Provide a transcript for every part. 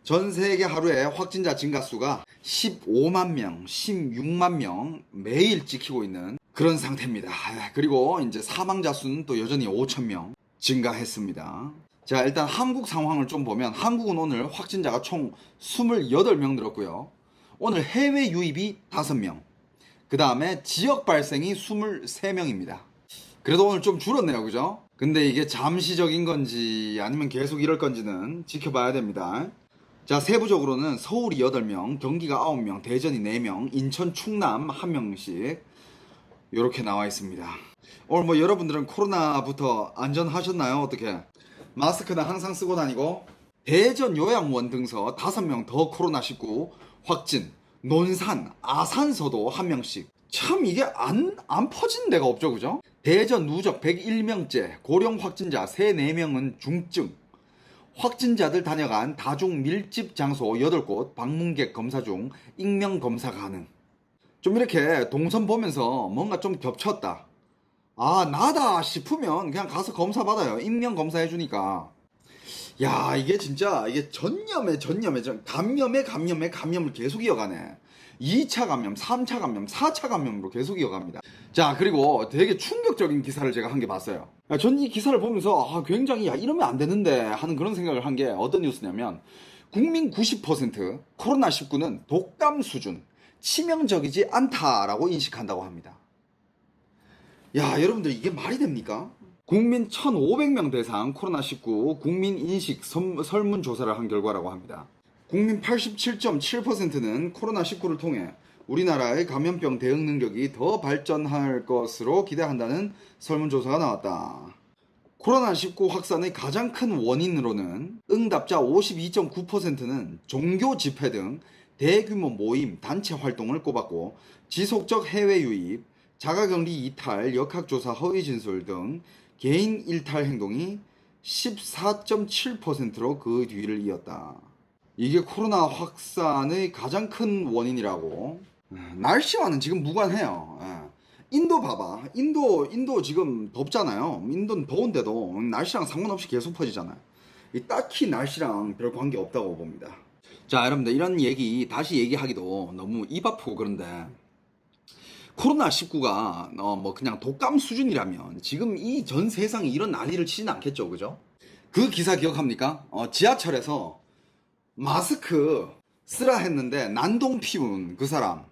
전 세계 하루에 확진자 증가 수가 15만 명, 16만 명 매일 찍히고 있는 그런 상태입니다. 그리고 이제 사망자 수는 또 여전히 5천 명 증가했습니다. 자, 일단 한국 상황을 좀 보면 한국은 오늘 확진자가 총 28명 늘었고요. 오늘 해외 유입이 5명. 그 다음에 지역 발생이 23명입니다. 그래도 오늘 좀 줄었네요, 그죠? 근데 이게 잠시적인 건지 아니면 계속 이럴 건지는 지켜봐야 됩니다. 자, 세부적으로는 서울이 8명, 경기가 9명, 대전이 4명, 인천, 충남 1명씩 이렇게 나와 있습니다. 오늘 뭐 여러분들은 코로나부터 안전하셨나요? 어떻게? 마스크는 항상 쓰고 다니고, 대전 요양원 등서 5명 더 코로나19 확진, 논산, 아산서도 1명씩. 참 이게 안 퍼진 데가 없죠, 그죠? 대전 누적 101명째, 고령 확진자 3, 4명은 중증. 확진자들 다녀간 다중 밀집 장소 8곳 방문객 검사 중 익명 검사 가능. 좀 이렇게 동선 보면서 뭔가 좀 겹쳤다. 아, 나다 싶으면 그냥 가서 검사 받아요. 익명 검사 해주니까. 야, 이게 진짜 이게 전염에 감염을 계속 이어가네. 2차 감염, 3차 감염, 4차 감염으로 계속 이어갑니다. 자, 그리고 되게 충격적인 기사를 제가 한 개 봤어요. 전 이 기사를 보면서 굉장히 이러면 안 되는데 하는 그런 생각을 한 게 어떤 뉴스냐면, 국민 90% 코로나19는 독감 수준, 치명적이지 않다라고 인식한다고 합니다. 야, 여러분들 이게 말이 됩니까? 국민 1,500명 대상 코로나19 국민 인식 설문조사를 한 결과라고 합니다. 국민 87.7%는 코로나19를 통해 우리나라의 감염병 대응 능력이 더 발전할 것으로 기대한다는 설문조사가 나왔다. 코로나19 확산의 가장 큰 원인으로는 응답자 52.9%는 종교 집회 등 대규모 모임, 단체 활동을 꼽았고, 지속적 해외 유입, 자가격리 이탈, 역학조사 허위 진술 등 개인 일탈 행동이 14.7%로 그 뒤를 이었다. 이게 코로나 확산의 가장 큰 원인이라고. 날씨와는 지금 무관해요. 인도 봐봐. 인도 지금 덥잖아요. 인도는 더운데도 날씨랑 상관없이 계속 퍼지잖아요. 딱히 날씨랑 별 관계 없다고 봅니다. 자, 여러분들 이런 얘기 다시 얘기하기도 너무 입 아프고 그런데, 코로나19가 뭐 그냥 독감 수준이라면 지금 이 전 세상이 이런 난리를 치진 않겠죠, 그죠? 그 기사 기억합니까? 지하철에서 마스크 쓰라 했는데 난동 피운 그 사람.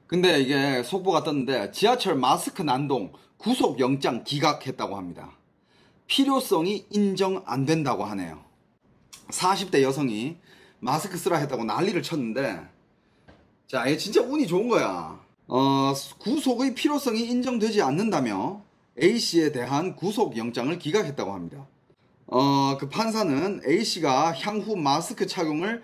근데 이게 속보가 떴는데 지하철 마스크 난동 구속 영장 기각했다고 합니다. 필요성이 인정 안 된다고 하네요. 40대 여성이 마스크 쓰라 했다고 난리를 쳤는데, 자, 이게 진짜 운이 좋은 거야. 구속의 필요성이 인정되지 않는다며 A씨에 대한 구속 영장을 기각했다고 합니다. 그 판사는 A씨가 향후 마스크 착용을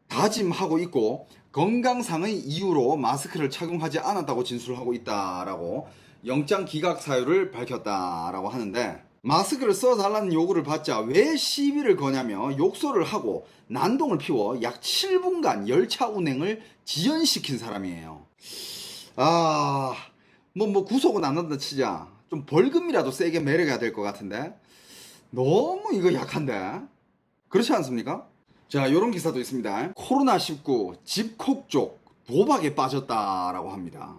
다짐하고 있고 건강상의 이유로 마스크를 착용하지 않았다고 진술하고 있다라고 영장 기각 사유를 밝혔다라고 하는데, 마스크를 써달라는 요구를 받자 왜 시비를 거냐며 욕설을 하고 난동을 피워 약 7분간 열차 운행을 지연시킨 사람이에요. 뭐 구속은 안 한다 치자 좀 벌금이라도 세게 매려야 될 것 같은데 너무 이거 약한데, 그렇지 않습니까? 자, 요런 기사도 있습니다. 코로나19 집콕족 도박에 빠졌다라고 합니다.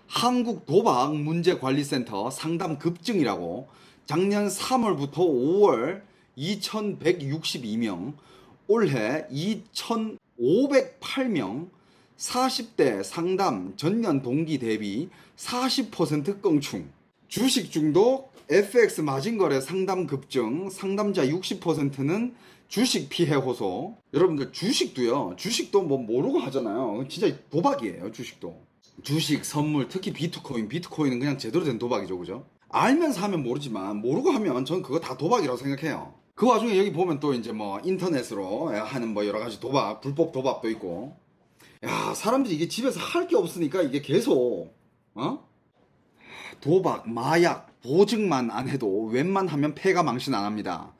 한국도박문제관리센터 상담 급증이라고 작년 3월부터 5월 2162명, 올해 2508명, 40대 상담 전년 동기 대비 40% 껑충. 주식 중독, FX 마진거래 상담 급증, 상담자 60%는 주식 피해 호소. 여러분들 주식도 뭐 모르고 하잖아요. 진짜 도박이에요, 주식도. 주식, 선물, 특히 비트코인은 그냥 제대로 된 도박이죠, 그죠? 알면서 하면 모르지만 모르고 하면 전 그거 다 도박이라고 생각해요. 그 와중에 여기 보면 또 이제 뭐 인터넷으로 하는 뭐 여러 가지 도박, 불법 도박도 있고. 야, 사람들이 이게 집에서 할 게 없으니까 이게 계속 도박, 마약, 보증만 안 해도 웬만하면 폐가 망신 안 합니다.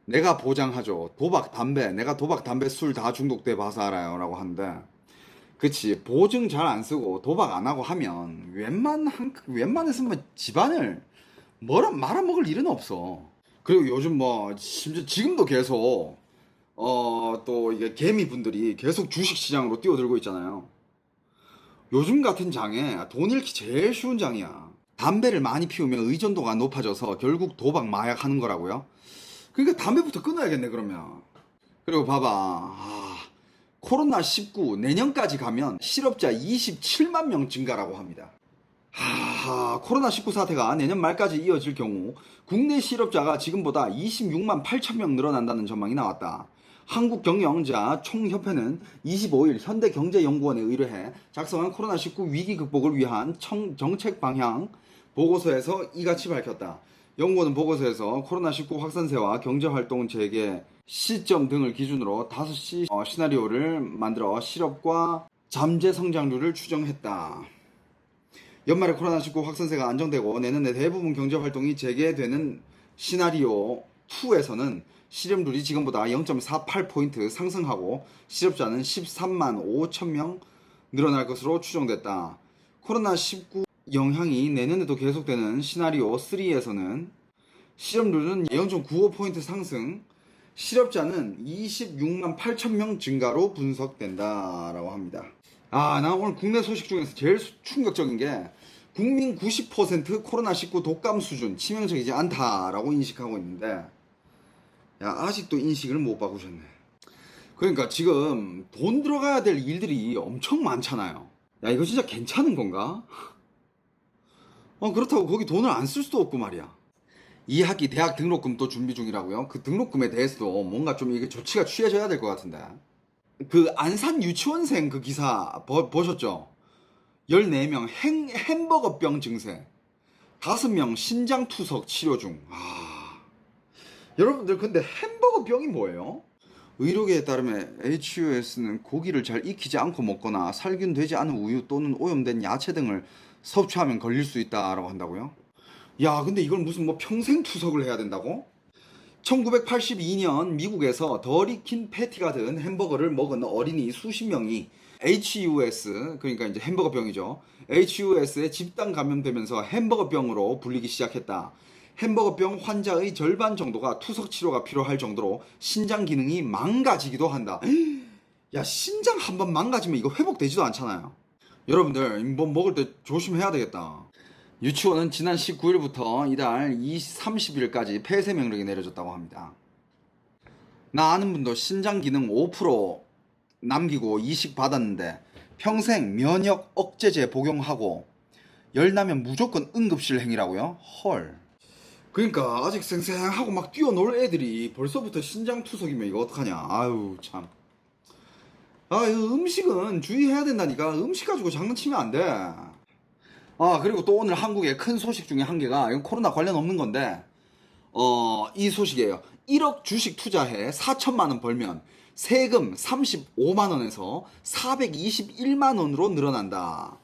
내가 보장하죠. 도박, 담배, 내가 도박, 담배, 술 다 중독돼 봐서 알아요 라고 하는데, 그치, 보증 잘 안 쓰고 도박 안 하고 하면 웬만해서는 집안을 말아먹을 일은 없어. 그리고 요즘 뭐 심지어 지금도 계속 또 이게 개미분들이 계속 주식시장으로 뛰어들고 있잖아요. 요즘 같은 장에 돈 잃기 제일 쉬운 장이야. 담배를 많이 피우면 의존도가 높아져서 결국 도박 마약 하는 거라고요. 그러니까 담배부터 끊어야겠네 그러면. 그리고 봐봐. 코로나19 내년까지 가면 실업자 27만 명 증가라고 합니다. 코로나19 사태가 내년 말까지 이어질 경우 국내 실업자가 지금보다 26만 8천 명 늘어난다는 전망이 나왔다. 한국경영자 총협회는 25일 현대경제연구원에 의뢰해 작성한 코로나19 위기 극복을 위한 정책 방향 보고서에서 이같이 밝혔다. 연구원은 보고서에서 코로나19 확산세와 경제활동 재개 시점 등을 기준으로 5시 시나리오를 만들어 실업과 잠재 성장률을 추정했다. 연말에 코로나19 확산세가 안정되고 내년에 대부분 경제활동이 재개되는 시나리오 2에서는 실업률이 지금보다 0.48포인트 상승하고 실업자는 13만 5천 명 늘어날 것으로 추정됐다. 코로나19 영향이 내년에도 계속되는 시나리오 3에서는 실업률은 0.95포인트 상승, 실업자는 26만 8천 명 증가로 분석된다라고 합니다. 나 오늘 국내 소식 중에서 제일 충격적인 게 국민 90% 코로나19 독감 수준 치명적이지 않다라고 인식하고 있는데 아직도 인식을 못 바꾸셨네. 그러니까 지금 돈 들어가야 될 일들이 엄청 많잖아요. 이거 진짜 괜찮은 건가? 그렇다고 거기 돈을 안 쓸 수도 없고 말이야. 이 학기 대학 등록금 또 준비 중이라고요. 그 등록금에 대해서도 뭔가 좀 이게 조치가 취해져야 될 것 같은데. 그 안산 유치원생 그 기사 보셨죠? 14명 햄버거병 증세, 5명 신장투석 치료 중. 여러분들 근데 햄버거병이 뭐예요? 의료계에 따르면 HUS는 고기를 잘 익히지 않고 먹거나 살균되지 않은 우유 또는 오염된 야채 등을 섭취하면 걸릴 수 있다라고 한다고요? 근데 이걸 무슨 평생 투석을 해야 된다고? 1982년 미국에서 덜 익힌 패티가 든 햄버거를 먹은 어린이 수십 명이 HUS, 그러니까 이제 햄버거병이죠. HUS에 집단 감염되면서 햄버거병으로 불리기 시작했다. 햄버거병 환자의 절반 정도가 투석 치료가 필요할 정도로 신장 기능이 망가지기도 한다. 신장 한번 망가지면 이거 회복되지도 않잖아요. 여러분들 먹을 때 조심해야 되겠다. 유치원은 지난 19일부터 이달 30일까지 폐쇄 명령이 내려졌다고 합니다. 나 아는 분도 신장 기능 5% 남기고 이식 받았는데 평생 면역 억제제 복용하고 열 나면 무조건 응급실 행위라고요? 헐. 그러니까 아직 쌩쌩하고 막 뛰어놀 애들이 벌써부터 신장 투석이면 이거 어떡하냐. 아유 참. 이거 음식은 주의해야 된다니까. 음식 가지고 장난치면 안 돼. 그리고 또 오늘 한국의 큰 소식 중에 한 개가, 이건 코로나 관련 없는 건데, 이 소식이에요. 1억 주식 투자해 4천만원 벌면 세금 35만원에서 421만원으로 늘어난다.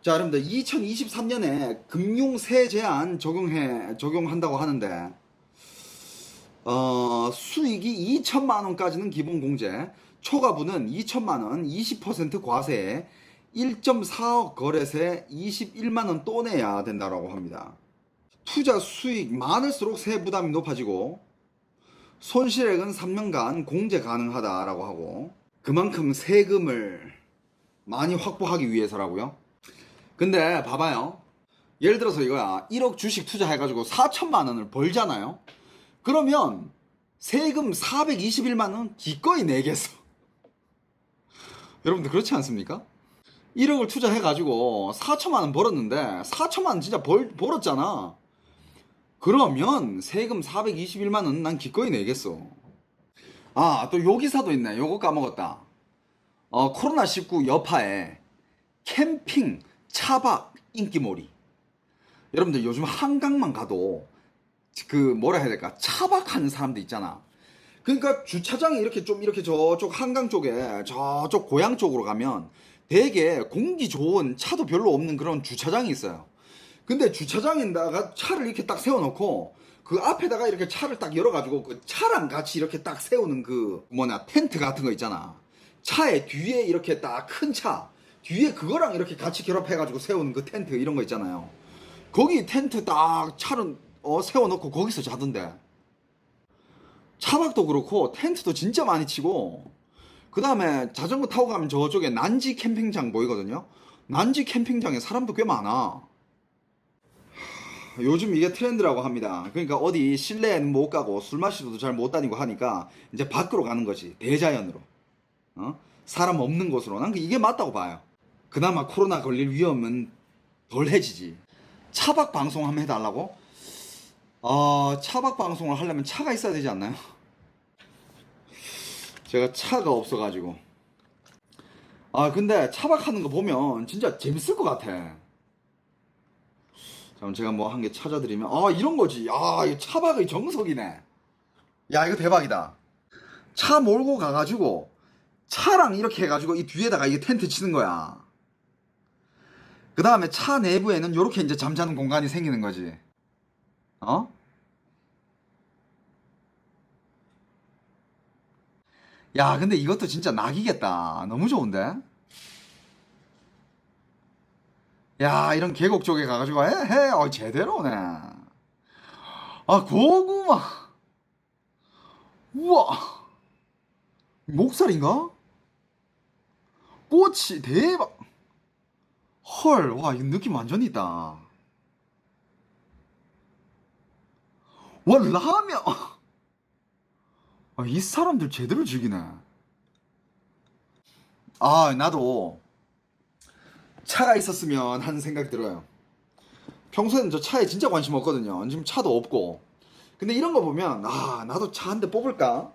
자, 여러분들 2023년에 금융세 제한 적용한다고 하는데, 수익이 2천만원까지는 기본 공제, 초과분은 2천만원 20% 과세에 1.4억 거래세 21만원 또 내야 된다고 합니다. 투자 수익 많을수록 세부 부담이 높아지고 손실액은 3년간 공제 가능하다라고 하고, 그만큼 세금을 많이 확보하기 위해서라고요. 근데 봐봐요. 예를 들어서 이거야. 1억 주식 투자해가지고 4천만원을 벌잖아요. 그러면 세금 421만원 기꺼이 내겠어. 여러분들 그렇지 않습니까? 1억을 투자해가지고 4천만원 벌었는데 4천만원 진짜 벌었잖아. 그러면 세금 421만원 난 기꺼이 내겠어. 또 요 기사도 있네. 요거 까먹었다. 코로나19 여파에 캠핑, 차박 인기몰이. 여러분들 요즘 한강만 가도 그 뭐라 해야 될까, 차박하는 사람들 있잖아. 그러니까 주차장이 이렇게 저쪽 한강 쪽에 저쪽 고향 쪽으로 가면 되게 공기 좋은 차도 별로 없는 그런 주차장이 있어요. 근데 주차장에다가 차를 이렇게 딱 세워놓고 그 앞에다가 이렇게 차를 딱 열어가지고 그 차랑 같이 이렇게 딱 세우는 그 텐트 같은 거 있잖아. 차에 뒤에 이렇게 딱 큰 차 뒤에 그거랑 이렇게 같이 결합해가지고 세우는 그 텐트 이런 거 있잖아요. 거기 텐트 딱 차를 세워놓고 거기서 자던데. 차박도 그렇고 텐트도 진짜 많이 치고, 그 다음에 자전거 타고 가면 저쪽에 난지 캠핑장 보이거든요. 난지 캠핑장에 사람도 꽤 많아. 요즘 이게 트렌드라고 합니다. 그러니까 어디 실내에는 못 가고 술 마시러도 잘 못 다니고 하니까 이제 밖으로 가는 거지. 대자연으로. 사람 없는 곳으로. 난 이게 맞다고 봐요. 그나마 코로나 걸릴 위험은 덜해지지. 차박 방송 한번 해달라고? 차박 방송을 하려면 차가 있어야 되지 않나요? 제가 차가 없어가지고. 근데 차박하는 거 보면 진짜 재밌을 것 같아. 그럼 제가 뭐 한 개 찾아드리면, 이런 거지. 이 차박의 정석이네. 야, 이거 대박이다. 차 몰고 가가지고 차랑 이렇게 해가지고 이 뒤에다가 이게 텐트 치는 거야. 그 다음에 차 내부에는 이렇게 이제 잠자는 공간이 생기는 거지. 어? 야, 근데 이것도 진짜 낙이겠다. 너무 좋은데? 야, 이런 계곡 쪽에 가가지고 제대로네. 고구마. 우와. 목살인가? 꼬치 대박. 헐, 와, 이거 느낌 완전 있다. 와, 라면. 이 사람들 제대로 즐기네. 나도 차가 있었으면 하는 생각이 들어요. 평소에는 저 차에 진짜 관심 없거든요. 지금 차도 없고. 근데 이런 거 보면, 나도 차 한 대 뽑을까?